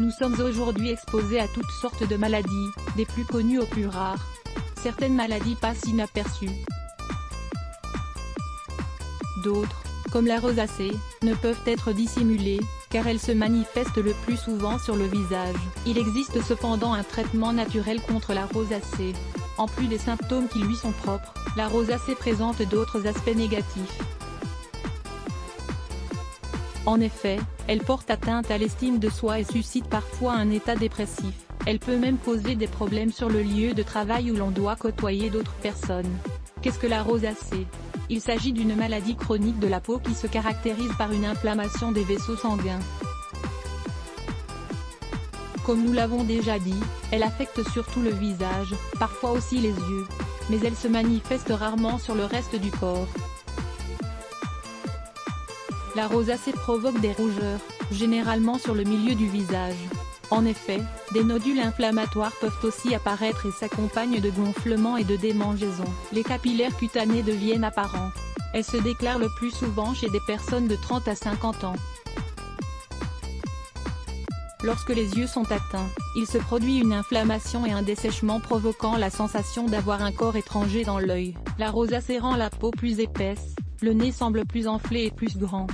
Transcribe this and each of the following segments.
Nous sommes aujourd'hui exposés à toutes sortes de maladies, des plus connues aux plus rares. Certaines maladies passent inaperçues. D'autres, comme la rosacée, ne peuvent être dissimulées, car elles se manifestent le plus souvent sur le visage. Il existe cependant un traitement naturel contre la rosacée. En plus des symptômes qui lui sont propres, la rosacée présente d'autres aspects négatifs. En effet, elle porte atteinte à l'estime de soi et suscite parfois un état dépressif. Elle peut même causer des problèmes sur le lieu de travail où l'on doit côtoyer d'autres personnes. Qu'est-ce que la rosacée ? Il s'agit d'une maladie chronique de la peau qui se caractérise par une inflammation des vaisseaux sanguins. Comme nous l'avons déjà dit, elle affecte surtout le visage, parfois aussi les yeux. Mais elle se manifeste rarement sur le reste du corps. La rosacée provoque des rougeurs, généralement sur le milieu du visage. En effet, des nodules inflammatoires peuvent aussi apparaître et s'accompagnent de gonflements et de démangeaisons. Les capillaires cutanés deviennent apparents. Elles se déclarent le plus souvent chez des personnes de 30 à 50 ans. Lorsque les yeux sont atteints, il se produit une inflammation et un dessèchement provoquant la sensation d'avoir un corps étranger dans l'œil. La rosacée rend la peau plus épaisse, le nez semble plus enflé et plus grand.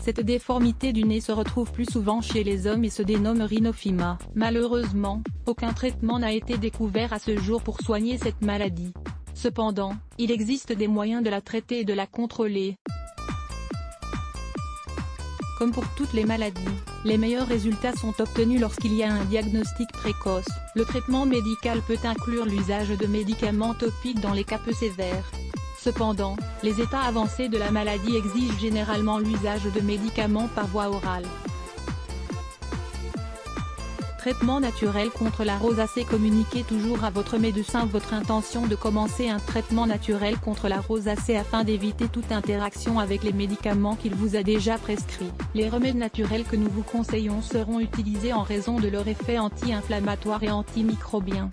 Cette déformité du nez se retrouve plus souvent chez les hommes et se dénomme rhinophyma. Malheureusement, aucun traitement n'a été découvert à ce jour pour soigner cette maladie. Cependant, il existe des moyens de la traiter et de la contrôler. Comme pour toutes les maladies, les meilleurs résultats sont obtenus lorsqu'il y a un diagnostic précoce. Le traitement médical peut inclure l'usage de médicaments topiques dans les cas peu sévères. Cependant, les états avancés de la maladie exigent généralement l'usage de médicaments par voie orale. Traitement naturel contre la rosacée. Communiquez toujours à votre médecin votre intention de commencer un traitement naturel contre la rosacée afin d'éviter toute interaction avec les médicaments qu'il vous a déjà prescrits. Les remèdes naturels que nous vous conseillons seront utilisés en raison de leur effet anti-inflammatoire et antimicrobien.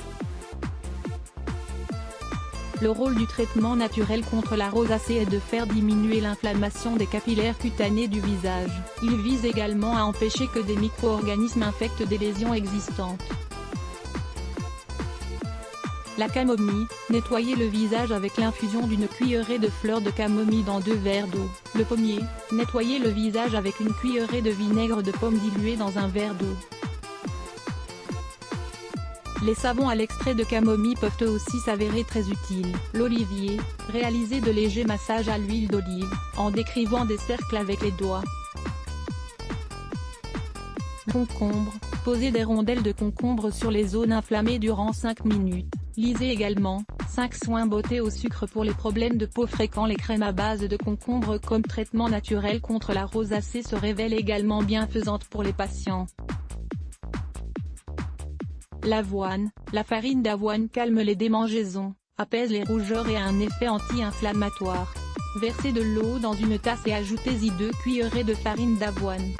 Le rôle du traitement naturel contre la rosacée est de faire diminuer l'inflammation des capillaires cutanés du visage. Il vise également à empêcher que des micro-organismes infectent des lésions existantes. La camomille, nettoyez le visage avec l'infusion d'une cuillerée de fleurs de camomille dans 2 verres d'eau. Le pommier, nettoyez le visage avec une cuillerée de vinaigre de pomme dilué dans un verre d'eau. Les savons à l'extrait de camomille peuvent eux aussi s'avérer très utiles. L'olivier, réalisez de légers massages à l'huile d'olive, en décrivant des cercles avec les doigts. Concombre, posez des rondelles de concombre sur les zones inflammées durant 5 minutes. Lisez également, 5 soins beauté au sucre pour les problèmes de peau fréquents. Les crèmes à base de concombre comme traitement naturel contre la rosacée se révèlent également bienfaisantes pour les patients. L'avoine, la farine d'avoine calme les démangeaisons, apaise les rougeurs et a un effet anti-inflammatoire. Versez de l'eau dans une tasse et ajoutez-y 2 cuillerées de farine d'avoine.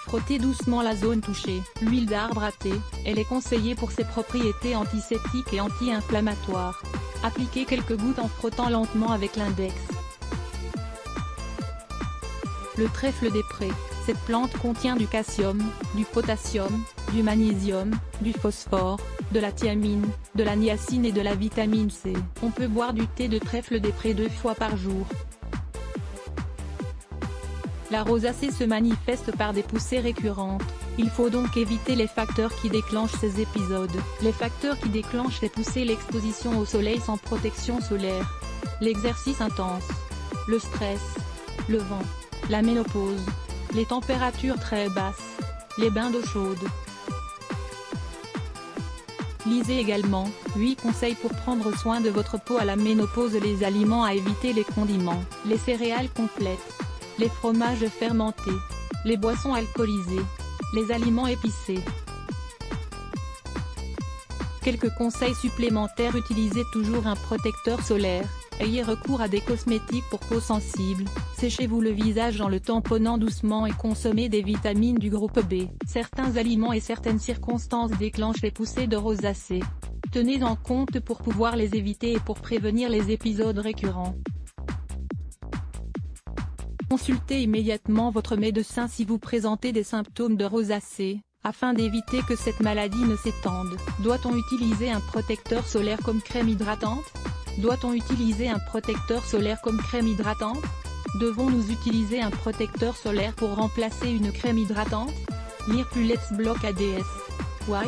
Frottez doucement la zone touchée. L'huile d'arbre à thé, elle est conseillée pour ses propriétés antiseptiques et anti-inflammatoires. Appliquez quelques gouttes en frottant lentement avec l'index. Le trèfle des prés. Cette plante contient du calcium, du potassium, du magnésium, du phosphore, de la thiamine, de la niacine et de la vitamine C. On peut boire du thé de trèfle des prés 2 fois par jour. La rosacée se manifeste par des poussées récurrentes. Il faut donc éviter les facteurs qui déclenchent ces épisodes. Les facteurs qui déclenchent ces poussées: l'exposition au soleil sans protection solaire, l'exercice intense, le stress, le vent, la ménopause, les températures très basses, les bains d'eau chaude. Lisez également, 8 conseils pour prendre soin de votre peau à la ménopause. Les aliments à éviter: les condiments, les céréales complètes, les fromages fermentés, les boissons alcoolisées, les aliments épicés. Quelques conseils supplémentaires: utilisez toujours un protecteur solaire. Ayez recours à des cosmétiques pour peau sensible, séchez-vous le visage en le tamponnant doucement et consommez des vitamines du groupe B. Certains aliments et certaines circonstances déclenchent les poussées de rosacée. Tenez en compte pour pouvoir les éviter et pour prévenir les épisodes récurrents. Consultez immédiatement votre médecin si vous présentez des symptômes de rosacée, afin d'éviter que cette maladie ne s'étende. Doit-on utiliser un protecteur solaire comme crème hydratante? Doit-on utiliser un protecteur solaire comme crème hydratante? Devons-nous utiliser un protecteur solaire pour remplacer une crème hydratante? Lire plus Let's Block ADS. Why?